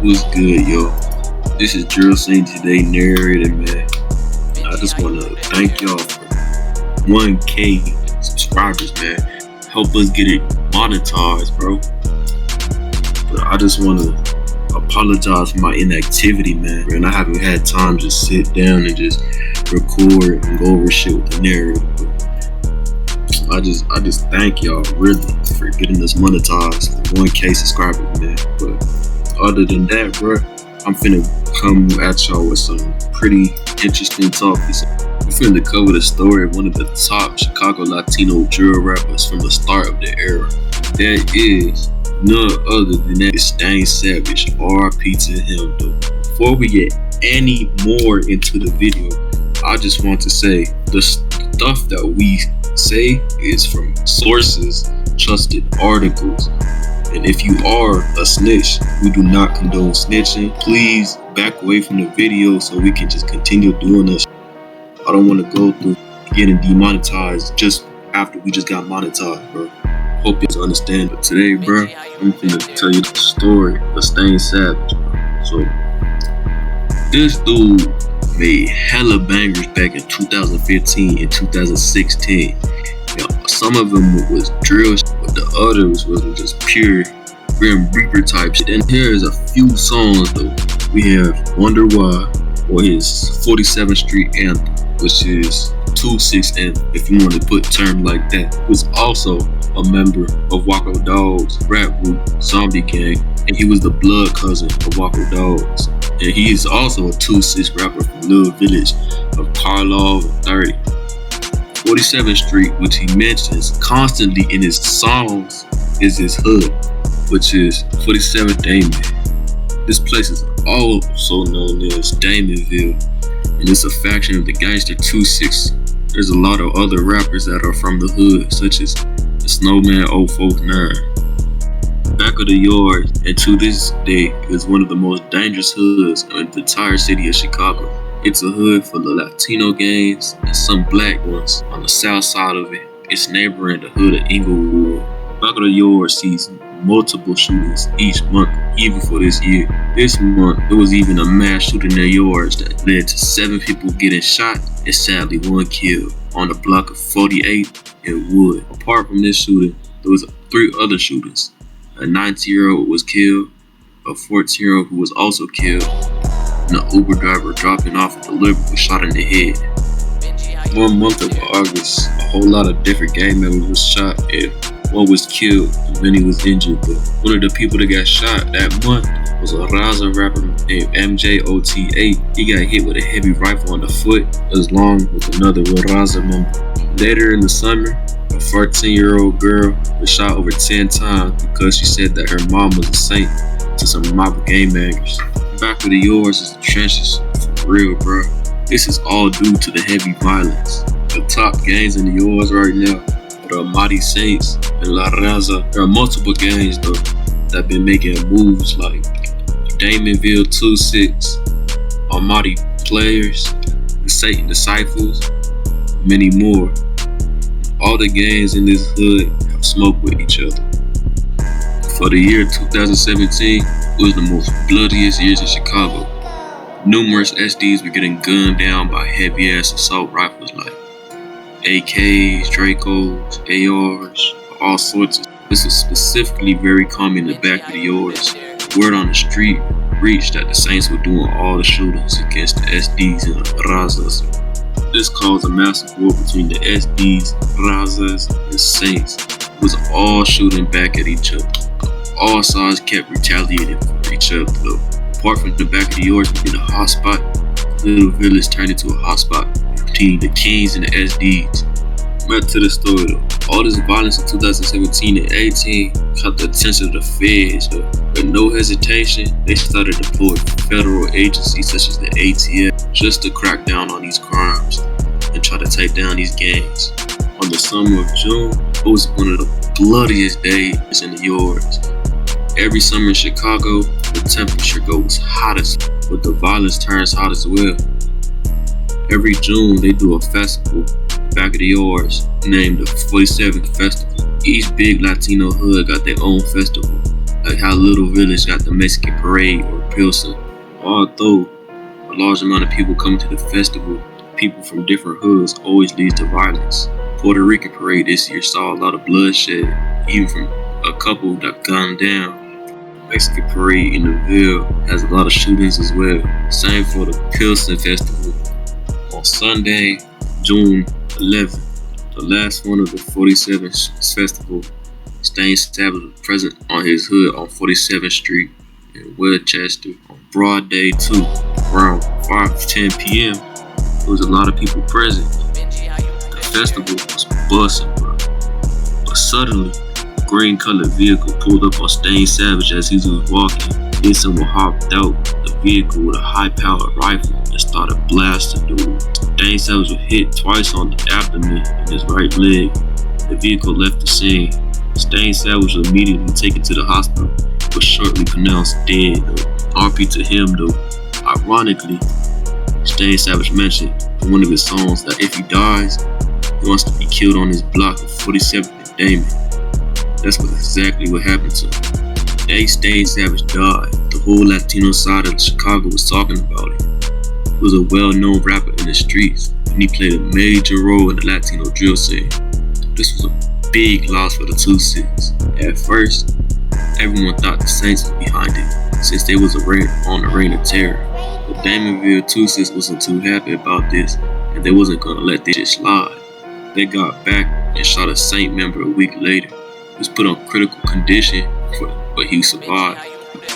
What's good, yo? This is Drill Saying Today narrated, man. I just want to thank y'all for 1K subscribers, man. Help us get it monetized, bro. But I just want to apologize for my inactivity, man. And I haven't had time to sit down and just record and go over shit with the narrator. But I just thank y'all really for getting us monetized for 1K subscribers, man. But other than that, bro, I'm finna come at y'all with some pretty interesting topics. I'm finna cover the story of one of the top Chicago Latino drill rappers from the start of the era. That is none other than that Stain Savage. RIP to him, though. Before we get any more into the video, I just want to say the stuff that we say is from sources, trusted articles. And if you are a snitch, we do not condone snitching. Please back away from the video so we can just continue doing this. I don't want to go through getting demonetized just after we just got monetized, bro. Hope you understand. But today, bro, I'm gonna tell you the story of Stain Savage, bro. So, this dude made hella bangers back in 2015 and 2016. Some of them was drill, but the others was just pure Grim Reaper type shit. And here's a few songs though. We have Wonder Why, or his 47th Street anthem, which is 2-6 anthem, if you want to put term like that. Was also a member of Waco Dogg's rap group Zombie Gang, and he was the blood cousin of Waco Dogs. And he is also a 2-6 rapper from Little Village of Karlov and 30. 47th Street, which he mentions constantly in his songs, is his hood, which is 47th Damon. This place is also known as DamenVille, and it's a faction of the gangster 2-6. There's a lot of other rappers that are from the hood, such as the Snowman 049. Back of the Yard, and to this day, is one of the most dangerous hoods in the entire city of Chicago. It's a hood full of Latino gangs and some black ones. On the south side of it, it's neighboring the hood of Inglewood. Back of the Yard sees multiple shootings each month, even for this year. This month, there was even a mass shooting in the yards that led to 7 people getting shot and sadly 1 killed on the block of 48 in Wood. Apart from this shooting, there was 3 other shootings. A 19-year-old was killed, a 14-year-old who was also killed, and an Uber driver dropping off a delivery was shot in the head. 1 month of August, a whole lot of different gang members was shot and 1 was killed and many was injured. But one of the people that got shot that month was a Raza rapper named MJOT8. He got hit with a heavy rifle on the foot, along with another Raza member. Later in the summer, a 14-year-old girl was shot over 10 times because she said that her mom was a saint to some mob gang bangers. Back of the Yards is the trenches, for real, bro. This is all due to the heavy violence. The top gangs in the Yards right now are the Mighty Saints and La Raza. There are multiple gangs though that been making moves like DamenVille 2-6, Almighty Players, the Satan Disciples, many more. All the gangs in this hood have smoked with each other. For the year 2017, it was the most bloodiest years in Chicago. Numerous SDs were getting gunned down by heavy-ass assault rifles like AKs, Dracos, ARs, all sorts of. This is specifically very common in the back of the yards. Word on the street reached that the Saints were doing all the shootings against the SDs and the Razas. This caused a massive war between the SDs, Razas, and Saints. It was all shooting back at each other. All sides kept retaliating for each other though. Apart from the back of the yards being a hot spot, Little Village turned into a hot spot between the Kings and the SDs. Back to the story though. All this violence in 2017 and 18 caught the attention of the feds though. With no hesitation, they started deploying federal agencies such as the ATF just to crack down on these crimes and try to take down these gangs. On the summer of June, it was one of the bloodiest days in the yards. Every summer in Chicago, the temperature goes hottest, but the violence turns hot as well. Every June, they do a festival back of the yards named the 47th Festival. Each big Latino hood got their own festival, like how Little Village got the Mexican Parade or Pilsen. Although a large amount of people coming to the festival, people from different hoods always leads to violence. Puerto Rican parade this year saw a lot of bloodshed, even from a couple that gunned down. Mexican parade in the Ville has a lot of shootings as well. Same for the Pilsen Festival. On Sunday, June 11th, the last one of the 47th Festival, Stain Savage was present on his hood on 47th Street in Winchester on broad day too. Around 5:10 p.m., there was a lot of people present. The festival was busting, bro. But suddenly, a green-colored vehicle pulled up on Stain Savage as he was walking. Then someone hopped out the vehicle with a high-powered rifle and started blasting dude. Stain Savage was hit twice on the abdomen and his right leg. The vehicle left the scene. Stain Savage was immediately taken to the hospital, but shortly pronounced dead. RP to him though. Ironically, Stain Savage mentioned in one of his songs that if he dies, he wants to be killed on his block of 47th and Damon. That's exactly what happened to him. The day Stain Savage died, the whole Latino side of Chicago was talking about it. He was a well-known rapper in the streets, and he played a major role in the Latino drill scene. This was a big loss for the 2-6. At first, everyone thought the Saints were behind it, since they was on the reign of terror. But DamenVille 2-6 wasn't too happy about this, and they wasn't gonna let this shit slide. They got back and shot a Saint member a week later. He was put on critical condition, but he survived.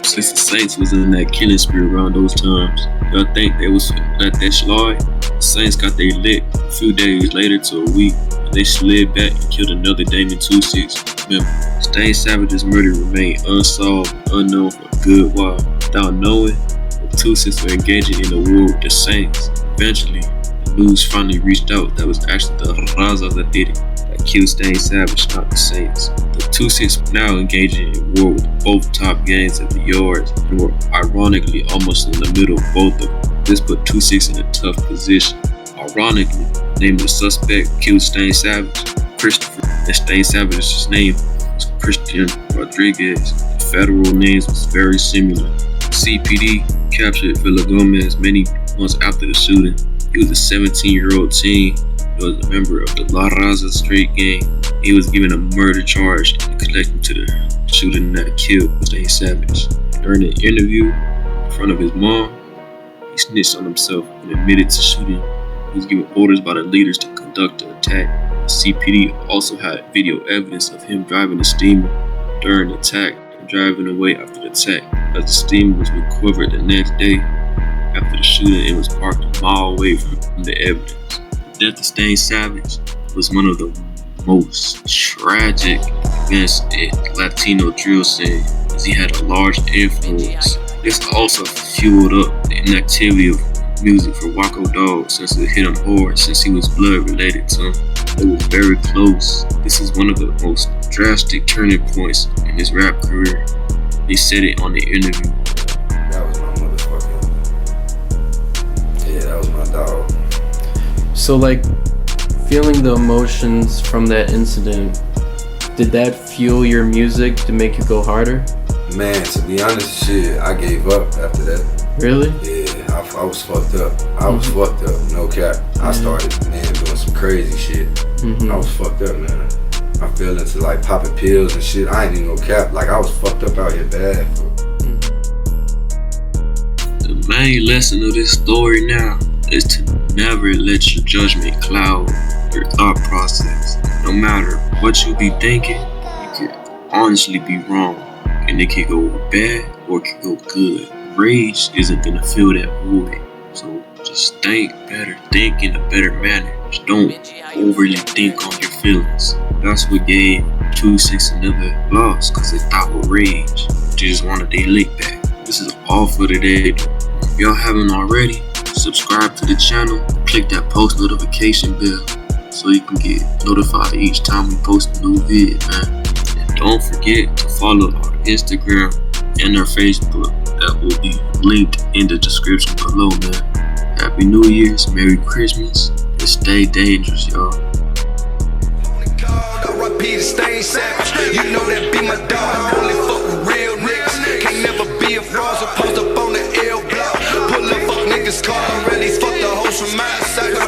Since the Saints was in that killing spree around those times, y'all think they was let that slide? The Saints got their lick a few days later to a week, and they slid back and killed another Damen 2-6 member. Stain Savage's murder remained unsolved and unknown for a good while. Without knowing, the 2-6 were engaging in a war with the Saints. Eventually, the news finally reached out that was actually the Raza that did it, that killed Stain Savage, not the Saints. The 2-6 were now engaging in war with both top gangs of the yards and were ironically almost in the middle of both of them. This put 2-6 in a tough position. Ironically, the name of the suspect killed Stain Savage, Christopher, and Stain Savage's name was Christian Rodriguez. The federal names was very similar. CPD captured Villa Gomez many months after the shooting. He was a 17-year-old teen. He was a member of the Raza street gang. He was given a murder charge in connection to the shooting that killed Stain Savage. During an interview in front of his mom, he snitched on himself and admitted to shooting. He was given orders by the leaders to conduct the attack. The CPD also had video evidence of him driving the steamer during the attack and driving away after the attack. As the steamer was recovered the next day after the shooting, it was parked a mile away from the evidence. The death of Stain Savage was one of the most tragic events in Latino drill scene, as he had a large influence. This also fueled up the inactivity of music for Waco Dog, since it hit him hard since he was blood related to him. It was very close. This is one of the most drastic turning points in his rap career. He said it on the interview. That was my motherfucking... Yeah, that was my dog. So like, feeling the emotions from that incident, did that fuel your music to make you go harder? Man, to be honest, shit, I gave up after that. Really? Yeah, I was fucked up. I was fucked up, no cap. I started, man, doing some crazy shit. I was fucked up, man. I fell into like popping pills and shit. I ain't even no cap. Like, I was fucked up out here bad. The main lesson of this story now is to never let your judgment cloud your thought process. No matter what you be thinking, you could honestly be wrong, and it could go bad or it could go good. Rage isn't gonna fill that void, so just think better, think in a better manner. Just don't overly think on your feelings. That's what gave 2-6 another loss, cause they thought with rage, they just wanted their lick back. This is all for today. If y'all haven't already, subscribe to the channel, click that post notification bell so you can get notified each time we post a new vid, man. And don't forget to follow our Instagram and our Facebook. That will be linked in the description below, man. Happy New Year's, Merry Christmas, and stay dangerous, y'all. You know that be my dog. Only fuck with real niggas. Can't never be a fraud, so post up on from my side.